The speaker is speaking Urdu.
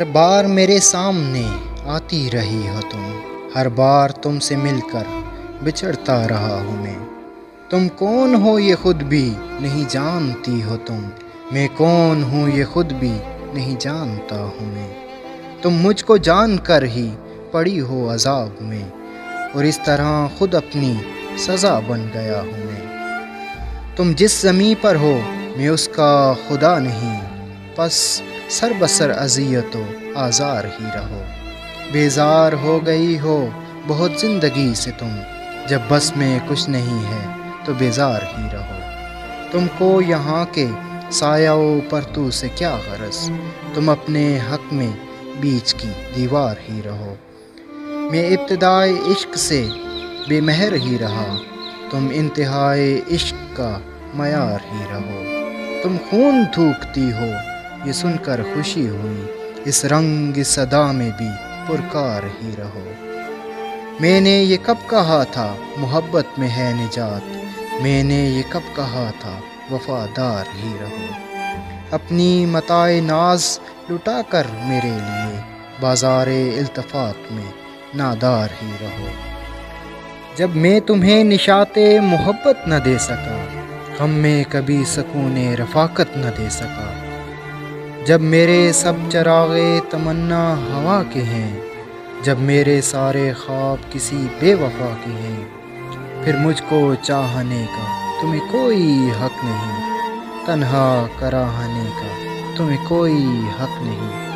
ہر بار میرے سامنے آتی رہی ہو تم، ہر بار تم سے مل کر بچھڑتا رہا ہوں میں۔ تم کون ہو یہ خود بھی نہیں جانتی ہو تم، میں کون ہوں یہ خود بھی نہیں جانتا ہوں میں۔ تم مجھ کو جان کر ہی پڑی ہو عذاب میں، اور اس طرح خود اپنی سزا بن گیا ہوں میں۔ تم جس زمیں پر ہو میں اس کا خدا نہیں، پس سر بسر اذیت و آزار ہی رہو۔ بیزار ہو گئی ہو بہت زندگی سے تم، جب بس میں کچھ نہیں ہے تو بیزار ہی رہو۔ تم کو یہاں کے سایہ و پرتو سے کیا غرض، تم اپنے حق میں بیچ کی دیوار ہی رہو۔ میں ابتدائے عشق سے بے مہر ہی رہا، تم انتہائے عشق کا معیار ہی رہو۔ تم خون تھوکتی ہو یہ سن کر خوشی ہوئی، اس رنگ اس صدا میں بھی پرکار ہی رہو۔ میں نے یہ کب کہا تھا محبت میں ہے نجات، میں نے یہ کب کہا تھا وفادار ہی رہو۔ اپنی متاع ناز لٹا کر میرے لیے بازار التفات میں نادار ہی رہو۔ جب میں تمہیں نشاط محبت نہ دے سکا، غم میں کبھی سکون رفاقت نہ دے سکا، جب میرے سب چراغ تمنا ہوا کے ہیں، جب میرے سارے خواب کسی بے وفا کے ہیں، پھر مجھ کو چاہنے کا تمہیں کوئی حق نہیں، تنہا کراہنے کا تمہیں کوئی حق نہیں۔